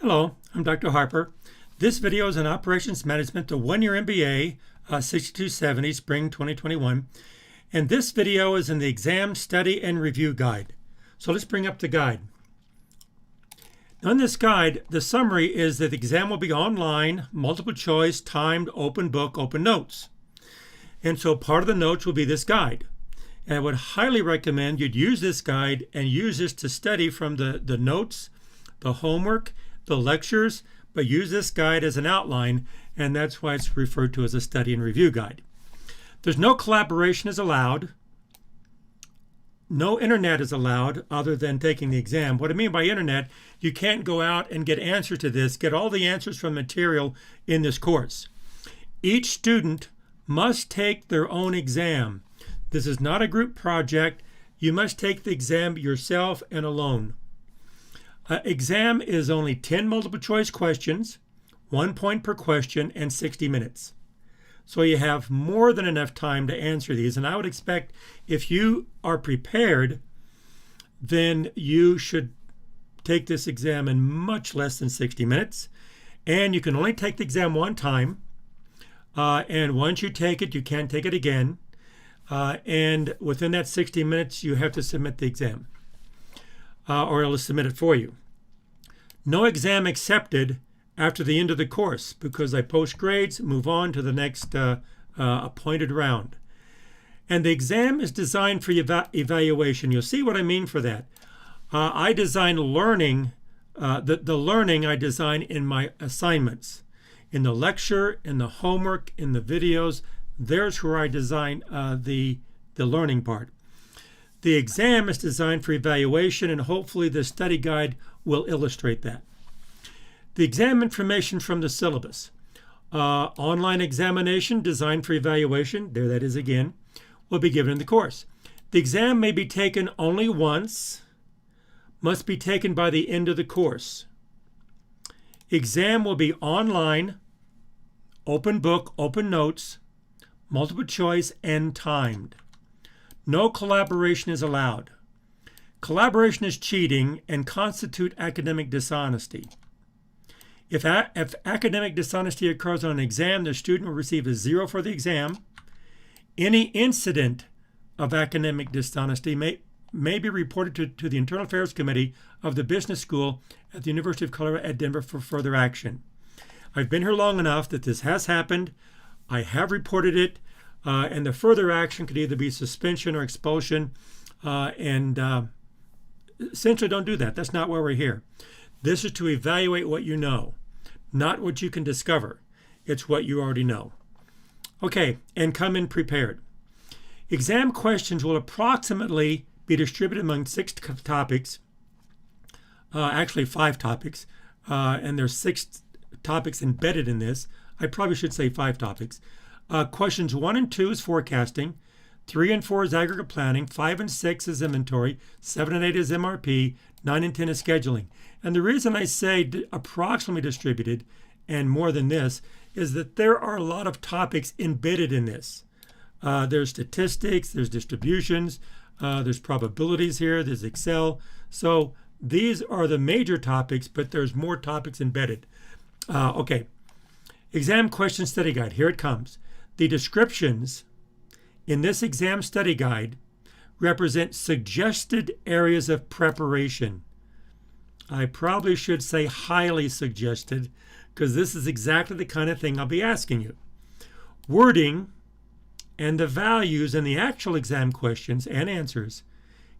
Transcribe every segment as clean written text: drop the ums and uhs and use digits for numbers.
Hello, I'm Dr. Harper. This video is on Operations Management, the one-year MBA, 6270, Spring 2021. And this video is in the Exam Study and Review Guide. So let's bring up the guide. Now in this guide, the summary is that the exam will be online, multiple choice, timed, open book, open notes. And so part of the notes will be this guide. And I would highly recommend you'd use this guide and use this to study from the notes, the homework, the lectures, but use this guide as an outline, and that's why it's referred to as a study and review guide. There's no collaboration is allowed. No internet is allowed other than taking the exam. What I mean by internet, you can't go out and get answers to this, get all the answers from material in this course. Each student must take their own exam. This is not a group project. You must take the exam yourself and alone. Exam is only 10 multiple choice questions, 1 point per question, and 60 minutes. So you have more than enough time to answer these. And I would expect if you are prepared, then you should take this exam in much less than 60 minutes. And you can only take the exam one time. And once you take it, you can't take it again. And within that 60 minutes, you have to submit the exam. Or it'll submit it for you. No exam accepted after the end of the course because I post grades, move on to the next appointed round. And the exam is designed for evaluation. You'll see what I mean for that. I design learning, the learning I design in my assignments. In the lecture, in the homework, in the videos, there's where I design the learning part. The exam is designed for evaluation, and hopefully the study guide will illustrate that. The exam information from the syllabus. Online examination designed for evaluation, there that is again, will be given in the course. The exam may be taken only once, must be taken by the end of the course. Exam will be online, open book, open notes, multiple choice, and timed. No collaboration is allowed. Collaboration is cheating and constitute academic dishonesty. If academic dishonesty occurs on an exam, the student will receive a 0 for the exam. Any incident of academic dishonesty may be reported to the Internal Affairs Committee of the Business School at the University of Colorado at Denver for further action. I've been here long enough that this has happened. I have reported it. And the further action could either be suspension or expulsion. Essentially don't do that. That's not why we're here. This is to evaluate what you know, not what you can discover. It's what you already know. Okay, and come in prepared. Exam questions will approximately be distributed among 6 topics, actually 5 topics, and there's 6 topics embedded in this. I probably should say 5 topics. Questions 1 and 2 is forecasting, 3 and 4 is aggregate planning, 5 and 6 is inventory, 7 and 8 is MRP, 9 and 10 is scheduling. And the reason I say approximately distributed and more than this is that there are a lot of topics embedded in this. There's statistics, there's distributions, there's probabilities here, there's Excel. So these are the major topics, but there's more topics embedded. Okay, exam question study guide, here it comes. The descriptions in this exam study guide represent suggested areas of preparation. I probably should say highly suggested because this is exactly the kind of thing I'll be asking you. Wording and the values in the actual exam questions and answers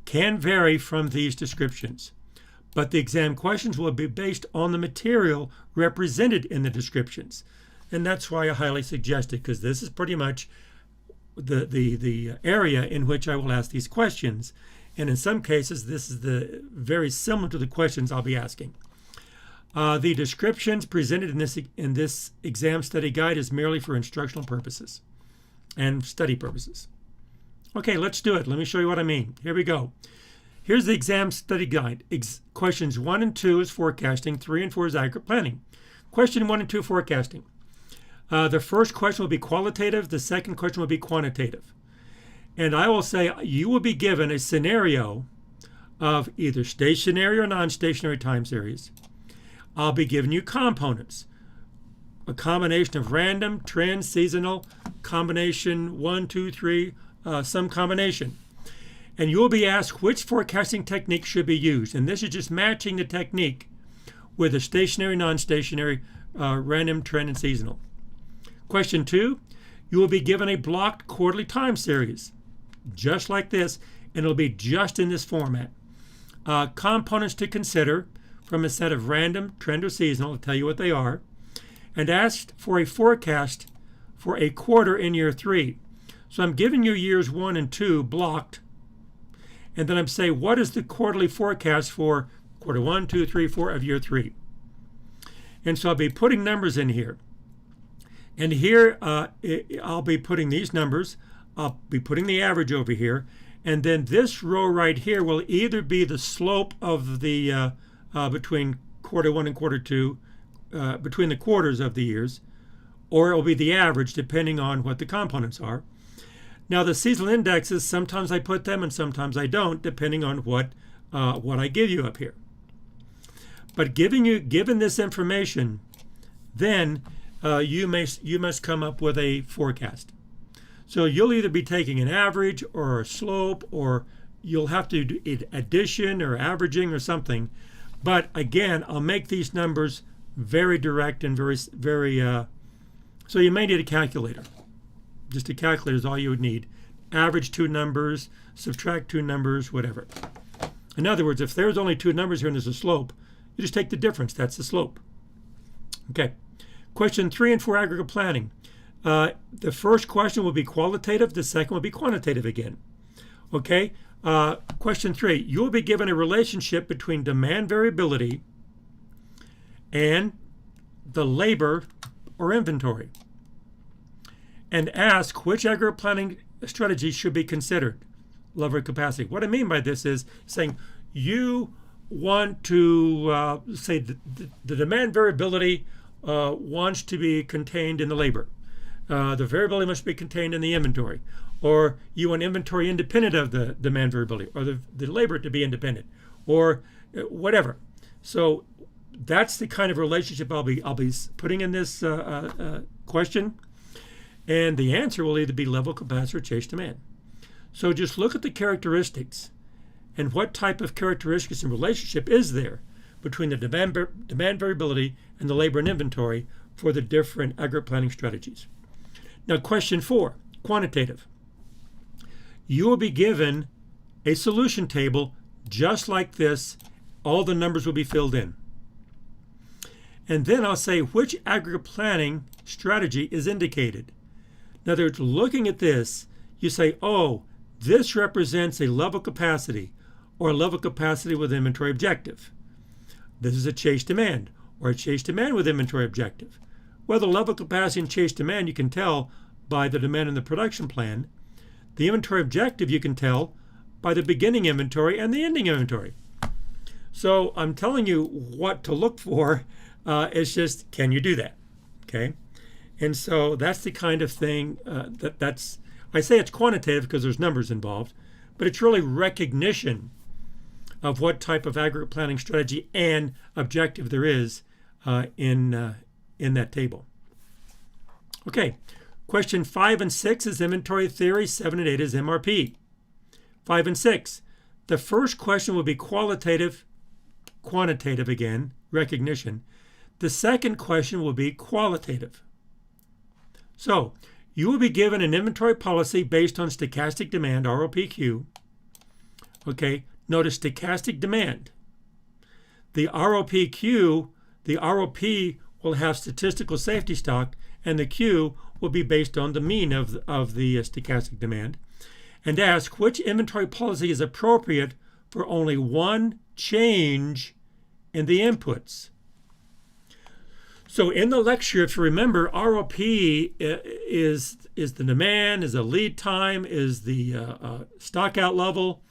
can vary from these descriptions, but the exam questions will be based on the material represented in the descriptions. And that's why I highly suggest it, because this is pretty much the area in which I will ask these questions. And in some cases, this is very similar to the questions I'll be asking. The descriptions presented in this exam study guide is merely for instructional purposes and study purposes. Okay, let's do it. Let me show you what I mean. Here we go. Here's the exam study guide. Questions 1 and 2 is forecasting, 3 and 4 is aggregate planning. Question 1 and 2 forecasting. The first question will be qualitative. The second question will be quantitative. And I will say you will be given a scenario of either stationary or non-stationary time series. I'll be giving you components. A combination of random, trend, seasonal, combination 1, 2, 3, some combination. And you'll be asked which forecasting technique should be used. And this is just matching the technique with a stationary, non-stationary, random, trend, and seasonal. Question 2, you will be given a blocked quarterly time series, just like this, and it'll be just in this format. Components to consider from a set of random, trend, or seasonal, I'll tell you what they are, and asked for a forecast for a quarter in year 3. So I'm giving you years 1 and 2 blocked, and then I'm saying, what is the quarterly forecast for quarter 1, 2, 3, 4 of year 3? And so I'll be putting numbers in here. And here I'll be putting these numbers. I'll be putting the average over here. And then this row right here will either be the slope of the between quarter 1 and quarter 2, between the quarters of the years, or it will be the average depending on what the components are. Now the seasonal indexes, sometimes I put them and sometimes I don't, depending on what I give you up here. But given this information, then you must come up with a forecast. So you'll either be taking an average or a slope, or you'll have to do addition or averaging or something. But again, I'll make these numbers very direct and very so you may need a calculator. Just a calculator is all you would need. Average 2 numbers, subtract 2 numbers, whatever. In other words, if there's only 2 numbers here and there's a slope, you just take the difference. That's the slope. Okay. Question 3 and 4, aggregate planning. The first question will be qualitative. The second will be quantitative again. Okay. Question 3, you will be given a relationship between demand variability and the labor or inventory, and ask which aggregate planning strategy should be considered. Level capacity. What I mean by this is saying you want to say the demand variability wants to be contained in the labor. The variability must be contained in the inventory. Or you want inventory independent of the demand variability, or the labor to be independent, or whatever. So that's the kind of relationship I'll be putting in this question. And the answer will either be level capacity or chase demand. So just look at the characteristics and what type of characteristics and relationship is there between the demand variability and the labor and inventory for the different aggregate planning strategies. Now, question 4, quantitative. You will be given a solution table just like this. All the numbers will be filled in. And then I'll say which aggregate planning strategy is indicated. In other words, looking at this, you say, oh, this represents a level capacity or a level capacity with inventory objective. This is a chase demand or a chase demand with inventory objective. Well, the level capacity and chase demand you can tell by the demand in the production plan. The inventory objective you can tell by the beginning inventory and the ending inventory. So I'm telling you what to look for. It's just, can you do that? Okay. And so that's the kind of thing that's, I say it's quantitative because there's numbers involved, but it's really recognition of what type of aggregate planning strategy and objective there is in that table. Okay, question 5 and 6 is inventory theory, 7 and 8 is MRP. 5 and 6, the first question will be qualitative, quantitative again, recognition. The second question will be qualitative. So you will be given an inventory policy based on stochastic demand, ROPQ. Okay, notice stochastic demand. The ROPQ, the ROP will have statistical safety stock, and the Q will be based on the mean of the stochastic demand. And ask which inventory policy is appropriate for only one change in the inputs. So in the lecture, if you remember, ROP is the demand, is the lead time, is the stock out level.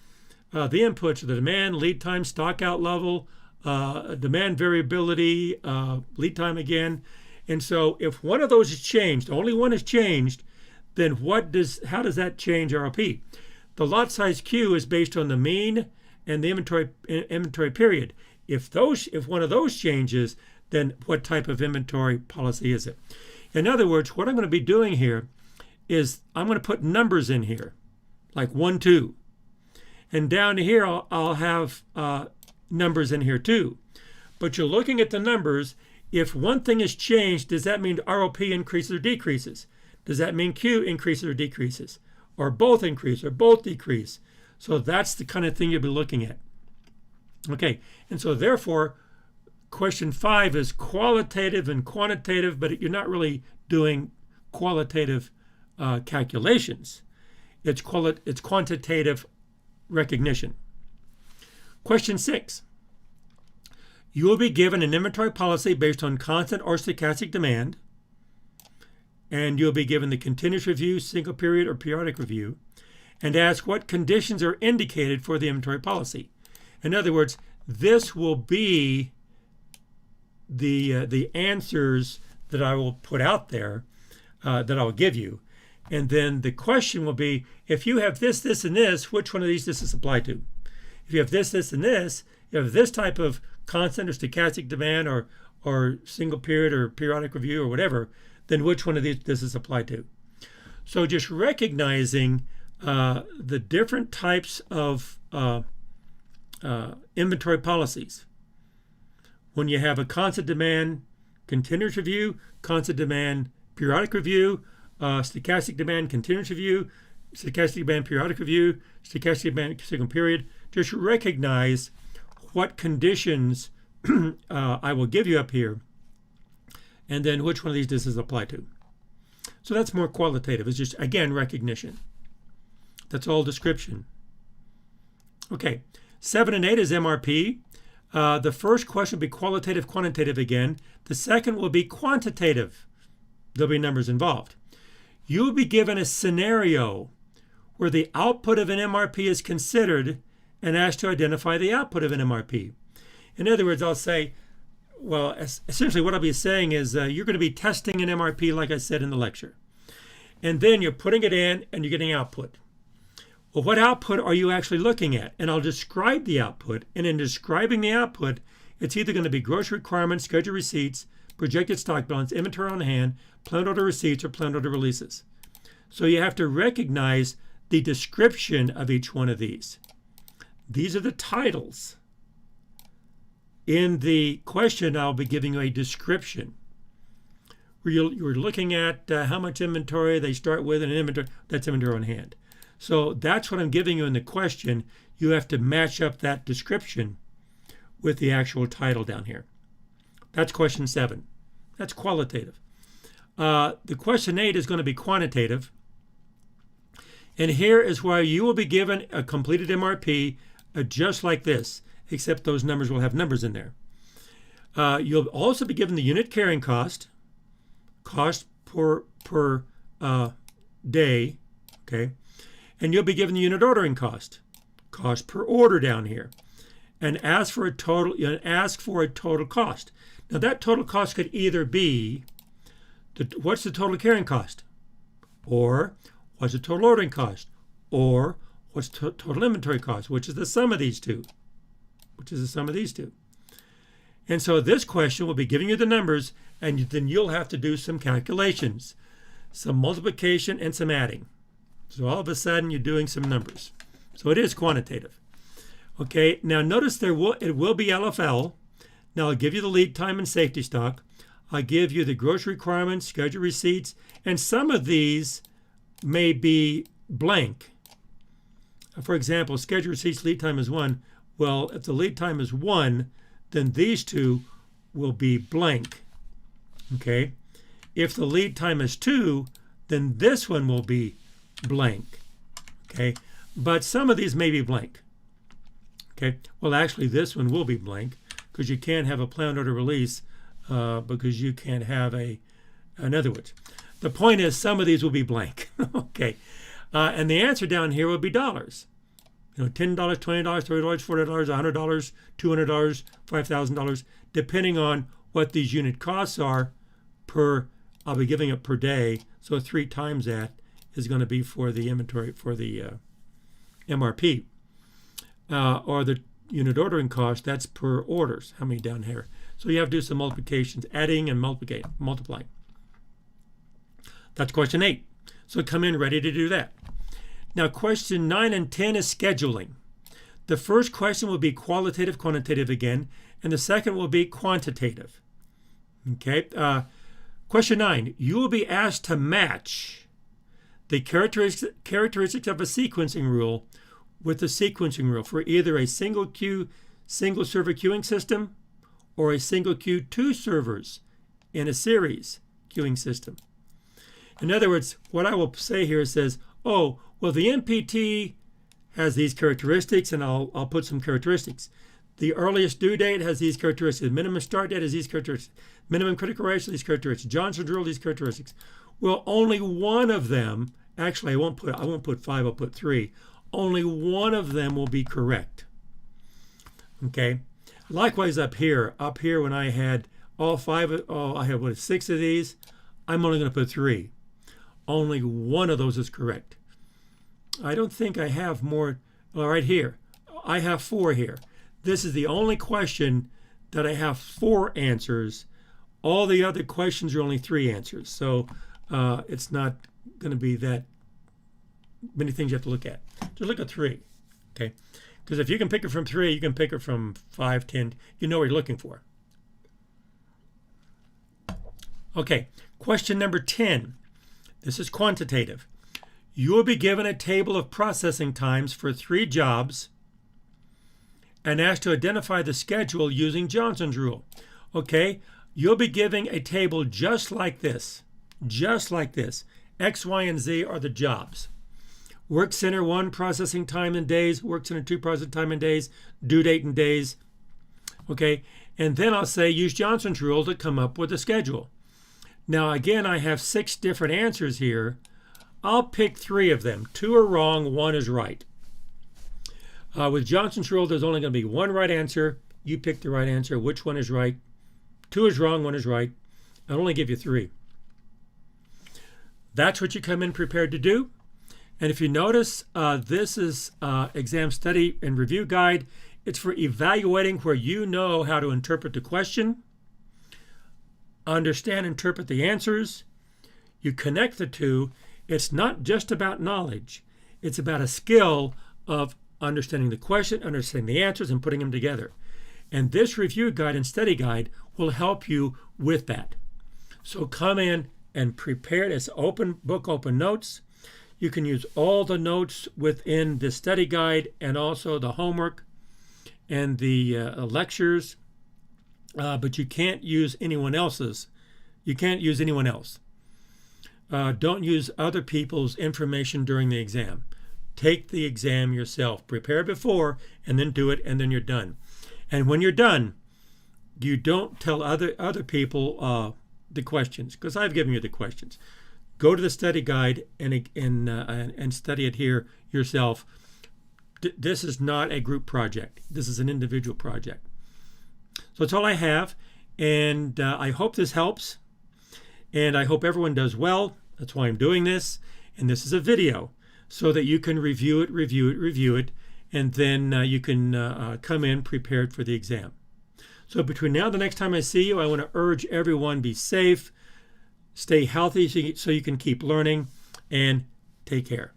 The inputs are the demand, lead time, stock out level, demand variability, lead time again. And so if one of those is changed, only one is changed, then how does that change ROP? The lot size Q is based on the mean and the inventory period. If one of those changes, then what type of inventory policy is it? In other words, what I'm going to be doing here is I'm going to put numbers in here, like 1, 2. And down here, I'll have numbers in here too. But you're looking at the numbers. If one thing is changed, does that mean ROP increases or decreases? Does that mean Q increases or decreases? Or both increase or both decrease? So that's the kind of thing you'll be looking at. Okay, and so therefore, question 5 is qualitative and quantitative, but you're not really doing qualitative calculations. It's quantitative recognition. Question 6. You will be given an inventory policy based on constant or stochastic demand, and you'll be given the continuous review, single period, or periodic review, and ask what conditions are indicated for the inventory policy. In other words, this will be the answers that I will put out there, that I'll give you. And then the question will be, if you have this, this, and this, which one of these does this apply to? If you have this, this, and this, you have this type of constant or stochastic demand or single period or periodic review or whatever, then which one of these does this apply to? So just recognizing the different types of inventory policies. When you have a constant demand continuous review, constant demand periodic review, stochastic demand continuous review, stochastic demand periodic review, stochastic demand single period, just recognize what conditions I will give you up here, and then which one of these does this apply to. So that's more qualitative. It's just, again, recognition. That's all description. Okay, 7 and 8 is MRP. The first question will be qualitative, quantitative again. The second will be quantitative. There'll be numbers involved. You will be given a scenario where the output of an MRP is considered and asked to identify the output of an MRP. In other words, I'll say, well, essentially what I'll be saying is you're going to be testing an MRP like I said in the lecture. And then you're putting it in and you're getting output. Well, what output are you actually looking at? And I'll describe the output. And in describing the output, it's either going to be gross requirements, scheduled receipts, projected stock balance, inventory on hand, planned order receipts, or planned order releases. So you have to recognize the description of each one of these. These are the titles. In the question, I'll be giving you a description. Where you're looking at how much inventory they start with, and an inventory, that's inventory on hand. So that's what I'm giving you in the question. You have to match up that description with the actual title down here. That's question 7. That's qualitative. The question 8 is going to be quantitative. And here is where you will be given a completed MRP just like this, except those numbers will have numbers in there. You'll also be given the unit carrying cost, cost per day, okay? And you'll be given the unit ordering cost, cost per order down here, and ask for a total cost. Now that total cost could either be what's the total carrying cost, or what's the total ordering cost, or what's total inventory cost, which is the sum of these two, And so this question will be giving you the numbers, and then you'll have to do some calculations, some multiplication and some adding. So all of a sudden you're doing some numbers. So it is quantitative. Okay, now notice it will be LFL. Now I'll give you the lead time and safety stock. I'll give you the gross requirements, schedule receipts, and some of these may be blank. For example, schedule receipts, lead time is 1. Well, if the lead time is 1, then these two will be blank. Okay? If the lead time is 2, then this one will be blank. Okay? But some of these may be blank. Okay? Well, actually, this one will be blank because you can't have a planned order release because you can't have in other words. The point is some of these will be blank. Okay? And the answer down here will be dollars. $10, $20, $30, $40, $100, $200, $5,000, depending on what these unit costs are per, I'll be giving it per day, so 3 times that is going to be for the inventory, for the MRP. Or the unit ordering cost, that's per orders, how many down here. So you have to do some multiplications, adding and multiplying. That's question 8. So come in ready to do that. Now question 9 and 10 is scheduling. The first question will be qualitative, quantitative again, and the second will be quantitative. Okay. Question 9, you will be asked to match the characteristics of a sequencing rule with the sequencing rule for either a single queue, single server queuing system or a single queue, 2 servers in a series queuing system. In other words, what I will say here says, oh, well, the MPT has these characteristics, and I'll put some characteristics. The earliest due date has these characteristics. Minimum start date has these characteristics. Minimum critical ratio, these characteristics. Johnson's rule, these characteristics. Well, only one of them, actually I won't put 5, I'll put 3. Only one of them will be correct. Okay. Likewise up here when I had all 5, I have 6 of these, I'm only going to put 3. Only one of those is correct. I don't think I have more. Well, right here, I have 4 here. This is the only question that I have 4 answers. All the other questions are only 3 answers. So it's not going to be that many things you have to look at. Just look at 3, okay? Because if you can pick it from 3, you can pick it from 5, 10. You know what you're looking for. Okay, question number 10. This is quantitative. You will be given a table of processing times for 3 jobs and asked to identify the schedule using Johnson's rule. Okay, you'll be giving a table just like this. Just like this. X, Y, and Z are the jobs. Work center 1, processing time in days. Work center 2, processing time in days. Due date in days. Okay, and then I'll say use Johnson's rule to come up with a schedule. Now again, I have 6 different answers here. I'll pick 3 of them. 2 are wrong, 1 is right. With Johnson's rule, there's only going to be 1 right answer. You pick the right answer. Which one is right? 2 is wrong, 1 is right. I'll only give you 3. That's what you come in prepared to do. And if you notice, this is exam study and review guide. It's for evaluating where you know how to interpret the question, understand, interpret the answers. You connect the two. It's not just about knowledge. It's about a skill of understanding the question, understanding the answers, and putting them together. And this review guide and study guide will help you with that. So come in and prepare. It's open book, open notes. You can use all the notes within the study guide and also the homework and the lectures, but you can't use anyone else's. You can't use anyone else. Don't use other people's information during the exam. Take the exam yourself. Prepare before and then do it, and then you're done. And when you're done, you don't tell other people the questions, because I've given you the questions. Go to the study guide and study it here yourself. This is not a group project. This is an individual project. So that's all I have, and I hope this helps, and I hope everyone does well. That's why I'm doing this, and this is a video so that you can review it, and then you can come in prepared for the exam. So between now and the next time I see you, I want to urge everyone, be safe, stay healthy so you can keep learning, and take care.